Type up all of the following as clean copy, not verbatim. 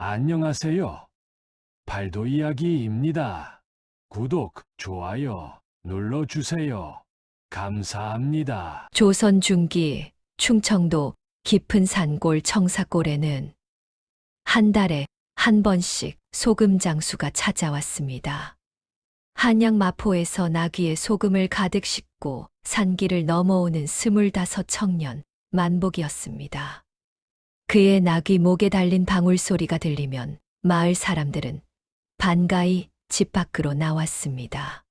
안녕하세요. 발도 이야기입니다. 구독, 좋아요 눌러주세요. 감사합니다. 조선 중기 충청도 깊은 산골 청사골에는 한 달에 한 번씩 소금 장수가 찾아왔습니다. 한양 마포에서 나귀에 소금을 가득 싣고 산길을 넘어오는 25 청년 만복이었습니다. 그의 나귀 목에 달린 방울 소리가 들리면 마을 사람들은 반가이 집 밖으로 나왔습니다.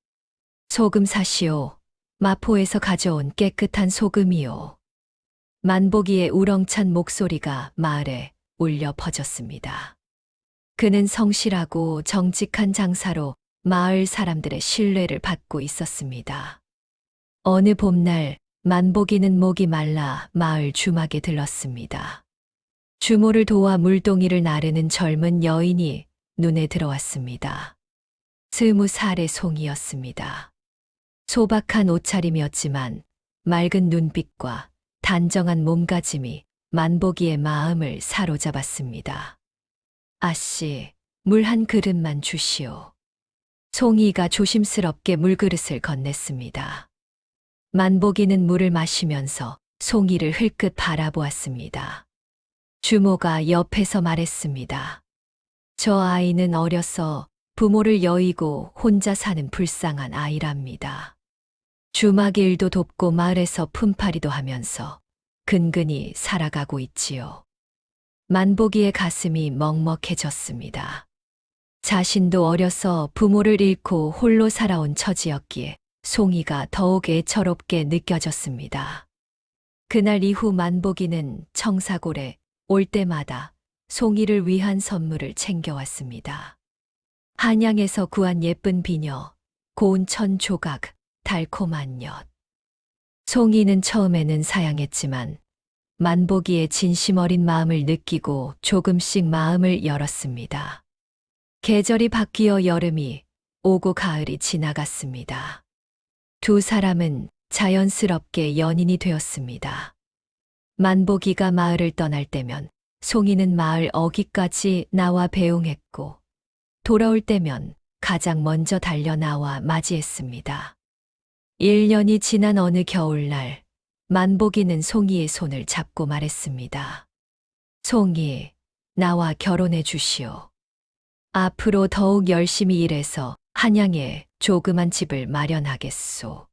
소금 사시오. 마포에서 가져온 깨끗한 소금이요. 만복이의 우렁찬 목소리가 마을에 울려 퍼졌습니다. 그는 성실하고 정직한 장사로 마을 사람들의 신뢰를 받고 있었습니다. 어느 봄날 만복이는 목이 말라 마을 주막에 들렀습니다. 주모를 도와 물동이를 나르는 젊은 여인이 눈에 들어왔습니다. 20살의 송이였습니다. 소박한 옷차림이었지만 맑은 눈빛과 단정한 몸가짐이 만복이의 마음을 사로잡았습니다. 아씨, 물 한 그릇만 주시오. 송이가 조심스럽게 물그릇을 건넸습니다. 만복이는 물을 마시면서 송이를 흘끗 바라보았습니다. 주모가 옆에서 말했습니다. 저 아이는 어려서 부모를 여의고 혼자 사는 불쌍한 아이랍니다. 주막 일도 돕고 마을에서 품팔이도 하면서 근근히 살아가고 있지요. 만복이의 가슴이 먹먹해졌습니다. 자신도 어려서 부모를 잃고 홀로 살아온 처지였기에 송이가 더욱 애처롭게 느껴졌습니다. 그날 이후 만복이는 청사골에 올 때마다 송이를 위한 선물을 챙겨왔습니다. 한양에서 구한 예쁜 비녀, 고운 천 조각, 달콤한 엿. 송이는 처음에는 사양했지만 만복이의 진심 어린 마음을 느끼고 조금씩 마음을 열었습니다. 계절이 바뀌어 여름이 오고 가을이 지나갔습니다. 두 사람은 자연스럽게 연인이 되었습니다. 만복이가 마을을 떠날 때면 송이는 마을 어귀까지 나와 배웅했고 돌아올 때면 가장 먼저 달려 나와 맞이했습니다. 1년이 지난 어느 겨울날 만복이는 송이의 손을 잡고 말했습니다. 송이, 나와 결혼해 주시오. 앞으로 더욱 열심히 일해서 한양에 조그만 집을 마련하겠소.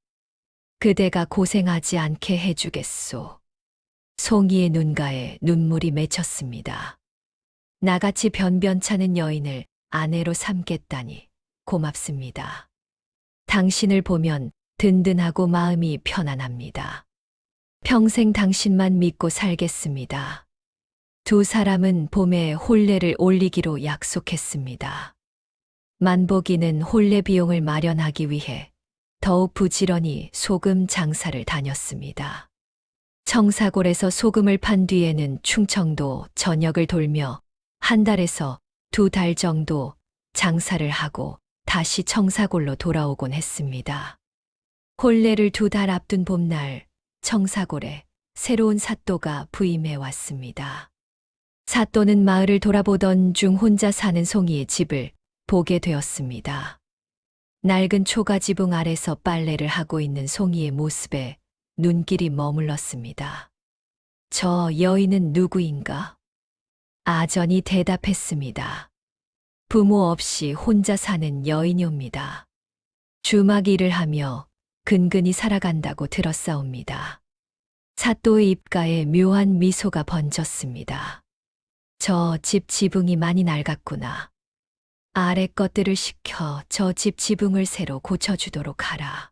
그대가 고생하지 않게 해주겠소. 송이의 눈가에 눈물이 맺혔습니다. 나같이 변변찮은 여인을 아내로 삼겠다니 고맙습니다. 당신을 보면 든든하고 마음이 편안합니다. 평생 당신만 믿고 살겠습니다. 두 사람은 봄에 혼례를 올리기로 약속했습니다. 만복이는 혼례 비용을 마련하기 위해 더욱 부지런히 소금 장사를 다녔습니다. 청사골에서 소금을 판 뒤에는 충청도 전역을 돌며 한 달에서 2달 정도 장사를 하고 다시 청사골로 돌아오곤 했습니다. 혼례를 2달 앞둔 봄날 청사골에 새로운 사또가 부임해 왔습니다. 사또는 마을을 돌아보던 중 혼자 사는 송이의 집을 보게 되었습니다. 낡은 초가지붕 아래서 빨래를 하고 있는 송이의 모습에 눈길이 머물렀습니다. 저 여인은 누구인가? 아전이 대답했습니다. 부모 없이 혼자 사는 여인이옵니다. 주막 일을 하며 근근히 살아간다고 들었사옵니다. 사또의 입가에 묘한 미소가 번졌습니다. 저 집 지붕이 많이 낡았구나. 아래 것들을 시켜 저 집 지붕을 새로 고쳐주도록 하라.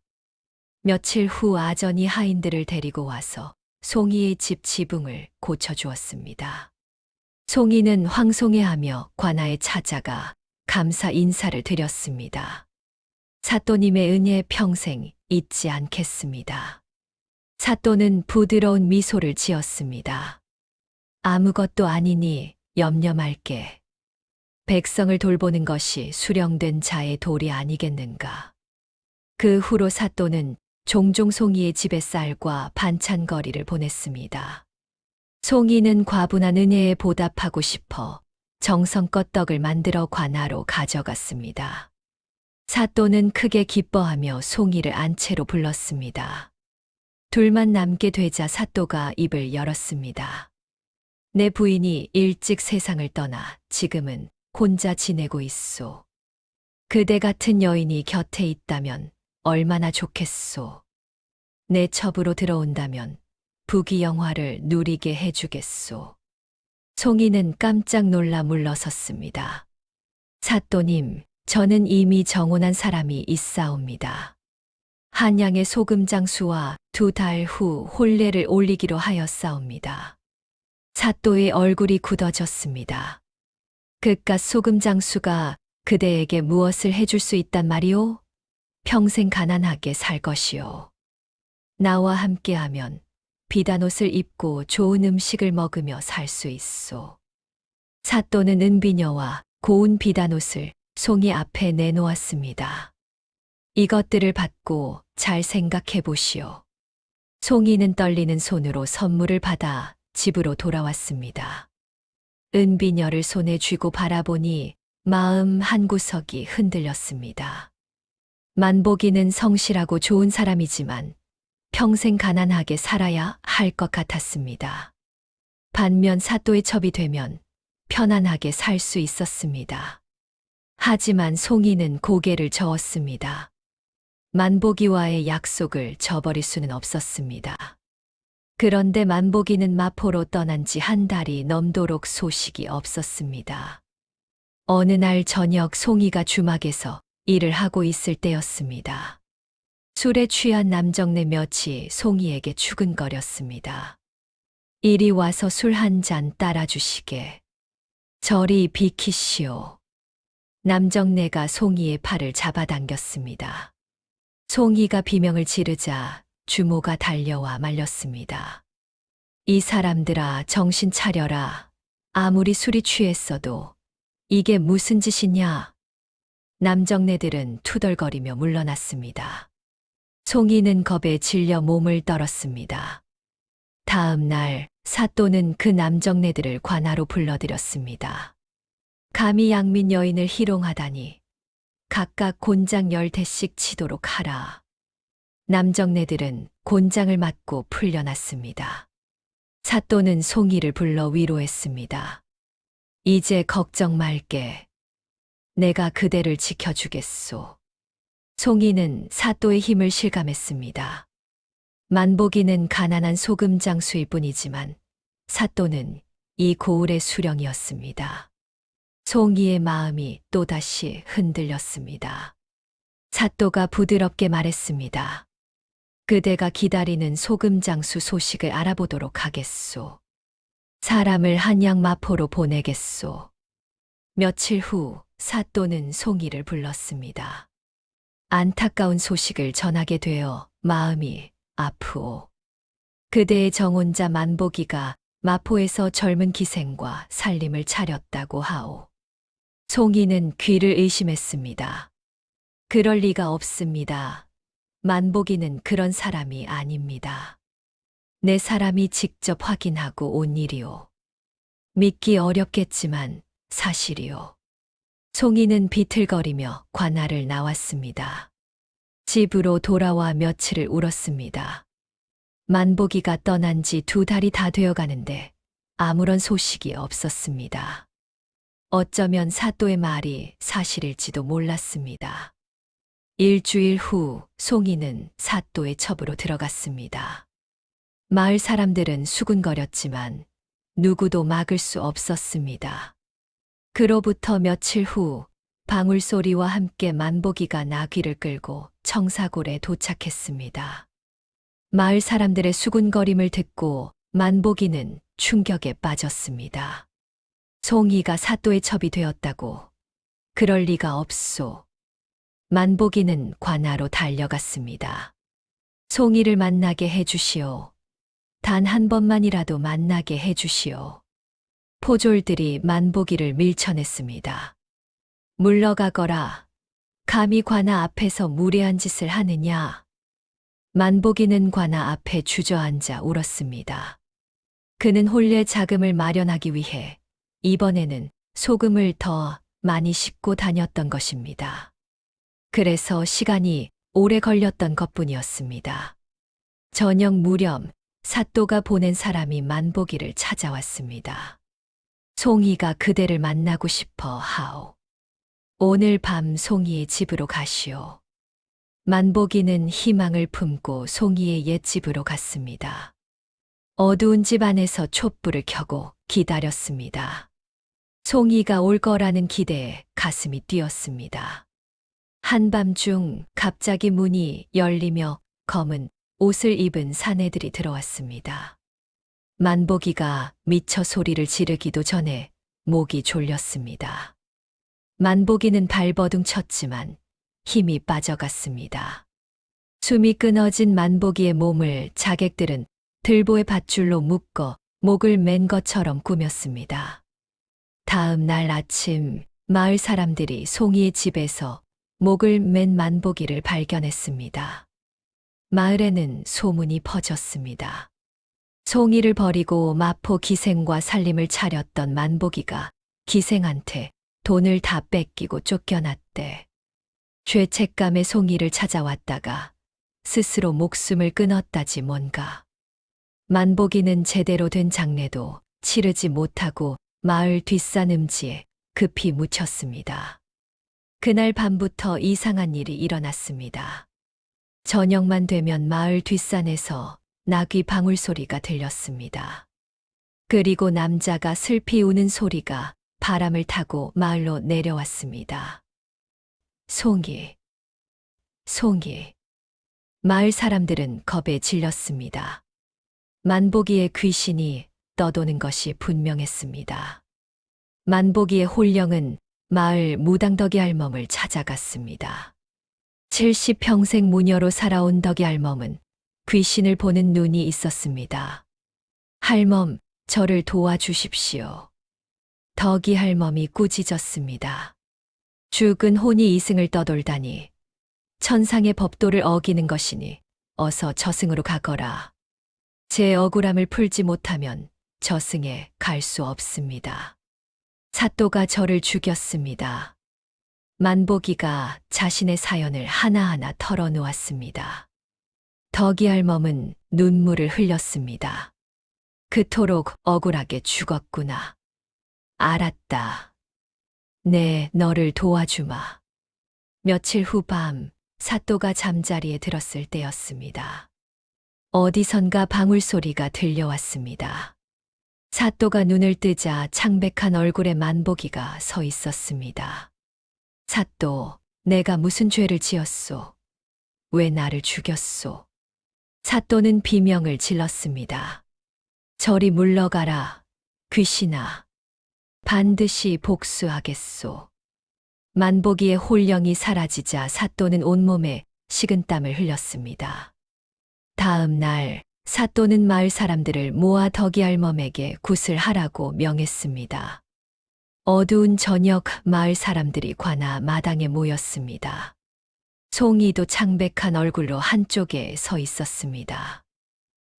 며칠 후 아전이 하인들을 데리고 와서 송이의 집 지붕을 고쳐주었습니다. 송이는 황송해하며 관아에 찾아가 감사 인사를 드렸습니다. 사또님의 은혜 평생 잊지 않겠습니다. 사또는 부드러운 미소를 지었습니다. 아무것도 아니니 염려 말게. 백성을 돌보는 것이 수령된 자의 도리 아니겠는가. 그 후로 사또는 종종 송이의 집에 쌀과 반찬거리를 보냈습니다. 송이는 과분한 은혜에 보답하고 싶어 정성껏 떡을 만들어 관아로 가져갔습니다. 사또는 크게 기뻐하며 송이를 안채로 불렀습니다. 둘만 남게 되자 사또가 입을 열었습니다. 내 부인이 일찍 세상을 떠나 지금은 혼자 지내고 있소. 그대 같은 여인이 곁에 있다면 얼마나 좋겠소. 내 첩으로 들어온다면 부귀영화를 누리게 해주겠소. 송이는 깜짝 놀라 물러섰습니다. 사또님, 저는 이미 정혼한 사람이 있사옵니다. 한양의 소금장수와 2달 후 혼례를 올리기로 하였사옵니다. 사또의 얼굴이 굳어졌습니다. 그깟 소금장수가 그대에게 무엇을 해줄 수 있단 말이오? 평생 가난하게 살 것이오. 나와 함께하면 비단 옷을 입고 좋은 음식을 먹으며 살 수 있소. 사또는 은비녀와 고운 비단 옷을 송이 앞에 내놓았습니다. 이것들을 받고 잘 생각해 보시오. 송이는 떨리는 손으로 선물을 받아 집으로 돌아왔습니다. 은비녀를 손에 쥐고 바라보니 마음 한구석이 흔들렸습니다. 만복이는 성실하고 좋은 사람이지만 평생 가난하게 살아야 할 것 같았습니다. 반면 사또의 첩이 되면 편안하게 살 수 있었습니다. 하지만 송이는 고개를 저었습니다. 만복이와의 약속을 저버릴 수는 없었습니다. 그런데 만복이는 마포로 떠난 지 한 달이 넘도록 소식이 없었습니다. 어느 날 저녁 송이가 주막에서 일을 하고 있을 때였습니다. 술에 취한 남정네 몇이 송이에게 추근거렸습니다. 이리 와서 술 한 잔 따라주시게. 저리 비키시오. 남정네가 송이의 팔을 잡아당겼습니다. 송이가 비명을 지르자 주모가 달려와 말렸습니다. 이 사람들아, 정신 차려라. 아무리 술이 취했어도 이게 무슨 짓이냐? 남정네들은 투덜거리며 물러났습니다. 송이는 겁에 질려 몸을 떨었습니다. 다음 날 사또는 그 남정네들을 관아로 불러들였습니다. 감히 양민 여인을 희롱하다니 각각 곤장 10대씩 치도록 하라. 남정네들은 곤장을 맞고 풀려났습니다. 사또는 송이를 불러 위로했습니다. 이제 걱정 말게. 내가 그대를 지켜주겠소. 송이는 사또의 힘을 실감했습니다. 만복이는 가난한 소금장수일 뿐이지만 사또는 이 고을의 수령이었습니다. 송이의 마음이 또다시 흔들렸습니다. 사또가 부드럽게 말했습니다. 그대가 기다리는 소금장수 소식을 알아보도록 하겠소. 사람을 한양 마포로 보내겠소. 며칠 후 사또는 송이를 불렀습니다. 안타까운 소식을 전하게 되어 마음이 아프오. 그대의 정혼자 만복이가 마포에서 젊은 기생과 살림을 차렸다고 하오. 송이는 귀를 의심했습니다. 그럴 리가 없습니다. 만복이는 그런 사람이 아닙니다. 내 사람이 직접 확인하고 온 일이오. 믿기 어렵겠지만 사실이오. 송이는 비틀거리며 관아를 나왔습니다. 집으로 돌아와 며칠을 울었습니다. 만복이가 떠난 지 2달이 다 되어가는데 아무런 소식이 없었습니다. 어쩌면 사또의 말이 사실일지도 몰랐습니다. 일주일 후 송이는 사또의 첩으로 들어갔습니다. 마을 사람들은 수군거렸지만 누구도 막을 수 없었습니다. 그로부터 며칠 후 방울소리와 함께 만복이가 나귀를 끌고 청사골에 도착했습니다. 마을 사람들의 수군거림을 듣고 만복이는 충격에 빠졌습니다. 송이가 사또의 첩이 되었다고. 그럴 리가 없소. 만복이는 관아로 달려갔습니다. 송이를 만나게 해주시오. 단 한 번만이라도 만나게 해주시오. 포졸들이 만복이를 밀쳐냈습니다. 물러가거라. 감히 관아 앞에서 무례한 짓을 하느냐. 만복이는 관아 앞에 주저앉아 울었습니다. 그는 혼례 자금을 마련하기 위해 이번에는 소금을 더 많이 싣고 다녔던 것입니다. 그래서 시간이 오래 걸렸던 것뿐이었습니다. 저녁 무렵 사또가 보낸 사람이 만보기를 찾아왔습니다. 송이가 그대를 만나고 싶어 하오. 오늘 밤 송이의 집으로 가시오. 만보기는 희망을 품고 송이의 옛집으로 갔습니다. 어두운 집 안에서 촛불을 켜고 기다렸습니다. 송이가 올 거라는 기대에 가슴이 뛰었습니다. 한밤중 갑자기 문이 열리며 검은 옷을 입은 사내들이 들어왔습니다. 만보기가 미처 소리를 지르기도 전에 목이 졸렸습니다. 만보기는 발버둥 쳤지만 힘이 빠져갔습니다. 숨이 끊어진 만보기의 몸을 자객들은 들보의 밧줄로 묶어 목을 맨 것처럼 꾸몄습니다. 다음 날 아침 마을 사람들이 송이의 집에서 목을 맨 만보기를 발견했습니다. 마을에는 소문이 퍼졌습니다. 송이를 버리고 마포 기생과 살림을 차렸던 만보기가 기생한테 돈을 다 뺏기고 쫓겨났대. 죄책감에 송이를 찾아왔다가 스스로 목숨을 끊었다지 뭔가. 만보기는 제대로 된 장례도 치르지 못하고 마을 뒷산 음지에 급히 묻혔습니다. 그날 밤부터 이상한 일이 일어났습니다. 저녁만 되면 마을 뒷산에서 나귀 방울 소리가 들렸습니다. 그리고 남자가 슬피 우는 소리가 바람을 타고 마을로 내려왔습니다. 송이, 송이. 마을 사람들은 겁에 질렸습니다. 만보기의 귀신이 떠도는 것이 분명했습니다. 만보기의 홀령은 마을 무당덕이 할멈을 찾아갔습니다. 70평생 무녀로 살아온 덕이 할멈은 귀신을 보는 눈이 있었습니다. 할멈, 저를 도와주십시오. 덕이 할멈이 꾸짖었습니다. 죽은 혼이 이승을 떠돌다니 천상의 법도를 어기는 것이니 어서 저승으로 가거라. 제 억울함을 풀지 못하면 저승에 갈 수 없습니다. 사또가 저를 죽였습니다. 만보기가 자신의 사연을 하나하나 털어놓았습니다. 덕이 할멈은 눈물을 흘렸습니다. 그토록 억울하게 죽었구나. 알았다. 네, 너를 도와주마. 며칠 후 밤, 사또가 잠자리에 들었을 때였습니다. 어디선가 방울 소리가 들려왔습니다. 사또가 눈을 뜨자 창백한 얼굴에 만보기가 서 있었습니다. 사또, 내가 무슨 죄를 지었소? 왜 나를 죽였소? 사또는 비명을 질렀습니다. 저리 물러가라, 귀신아. 반드시 복수하겠소. 만보기의 홀령이 사라지자 사또는 온몸에 식은땀을 흘렸습니다. 다음 날 사또는 마을 사람들을 모아 덕이 할멈에게 굿을 하라고 명했습니다. 어두운 저녁 마을 사람들이 관아 마당에 모였습니다. 송이도 창백한 얼굴로 한쪽에 서 있었습니다.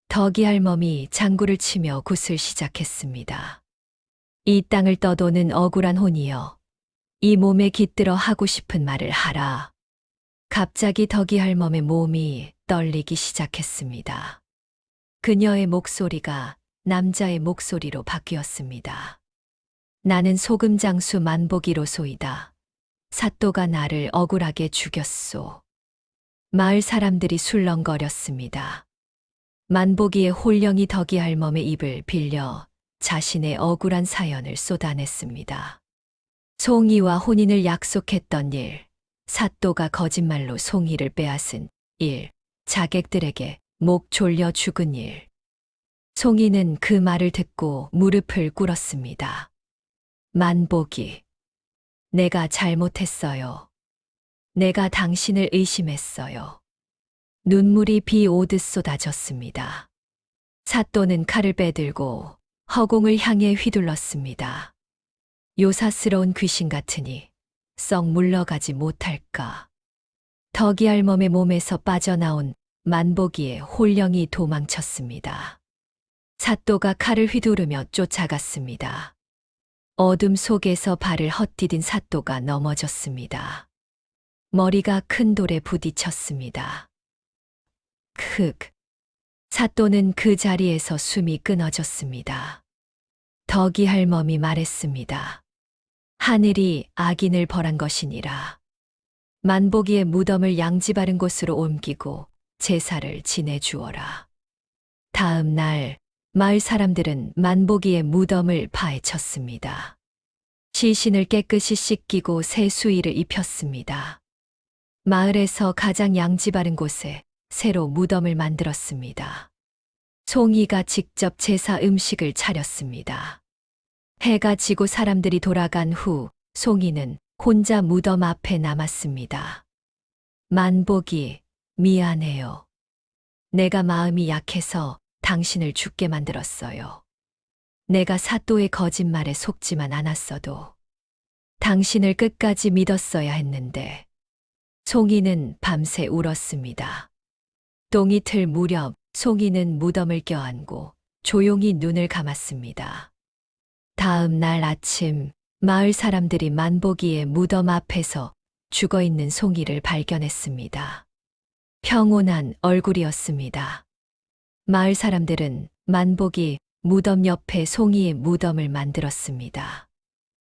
덕이 할멈이 장구를 치며 굿을 시작했습니다. 이 땅을 떠도는 억울한 혼이여, 이 몸에 깃들어 하고 싶은 말을 하라. 갑자기 덕이 할멈의 몸이 떨리기 시작했습니다. 그녀의 목소리가 남자의 목소리로 바뀌었습니다. 나는 소금장수 만보기로소이다. 사또가 나를 억울하게 죽였소. 마을 사람들이 술렁거렸습니다. 만보기의 홀령이 덕이 할멈의 입을 빌려 자신의 억울한 사연을 쏟아냈습니다. 송이와 혼인을 약속했던 일, 사또가 거짓말로 송이를 빼앗은 일, 자객들에게 목 졸려 죽은 일. 송이는 그 말을 듣고 무릎을 꿇었습니다. 만보기, 내가 잘못했어요. 내가 당신을 의심했어요. 눈물이 비 오듯 쏟아졌습니다. 사또는 칼을 빼들고 허공을 향해 휘둘렀습니다. 요사스러운 귀신 같으니 썩 물러가지 못할까. 덕이 할멈의 몸에서 빠져나온 만보기의 홀령이 도망쳤습니다. 사또가 칼을 휘두르며 쫓아갔습니다. 어둠 속에서 발을 헛디딘 사또가 넘어졌습니다. 머리가 큰 돌에 부딪혔습니다. 흑. 사또는 그 자리에서 숨이 끊어졌습니다. 덕이 할멈이 말했습니다. 하늘이 악인을 벌한 것이니라. 만보기의 무덤을 양지 바른 곳으로 옮기고 제사를 지내주어라. 다음 날 마을 사람들은 만보기의 무덤을 파헤쳤습니다. 시신을 깨끗이 씻기고 새 수의를 입혔습니다. 마을에서 가장 양지 바른 곳에 새로 무덤을 만들었습니다. 송이가 직접 제사 음식을 차렸습니다. 해가 지고 사람들이 돌아간 후 송이는 혼자 무덤 앞에 남았습니다. 만복이, 미안해요. 내가 마음이 약해서 당신을 죽게 만들었어요. 내가 사또의 거짓말에 속지만 않았어도 당신을 끝까지 믿었어야 했는데. 송이는 밤새 울었습니다. 똥이 틀 무렵 송이는 무덤을 껴안고 조용히 눈을 감았습니다. 다음 날 아침 마을 사람들이 만보기의 무덤 앞에서 죽어있는 송이를 발견했습니다. 평온한 얼굴이었습니다. 마을 사람들은 만보기 무덤 옆에 송이의 무덤을 만들었습니다.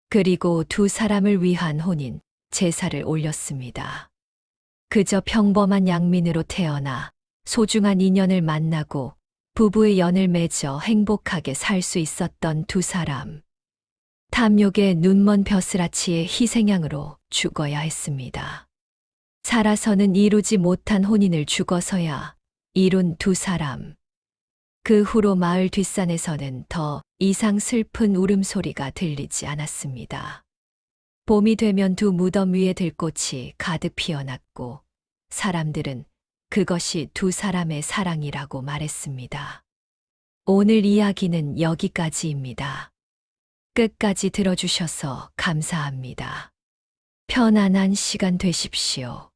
그리고 두 사람을 위한 혼인 제사를 올렸습니다. 그저 평범한 양민으로 태어나 소중한 인연을 만나고 부부의 연을 맺어 행복하게 살 수 있었던 두 사람. 탐욕의 눈먼 벼슬아치의 희생양으로 죽어야 했습니다. 살아서는 이루지 못한 혼인을 죽어서야 이룬 두 사람. 그 후로 마을 뒷산에서는 더 이상 슬픈 울음소리가 들리지 않았습니다. 봄이 되면 두 무덤 위에 들꽃이 가득 피어났고 사람들은 그것이 두 사람의 사랑이라고 말했습니다. 오늘 이야기는 여기까지입니다. 끝까지 들어주셔서 감사합니다. 편안한 시간 되십시오.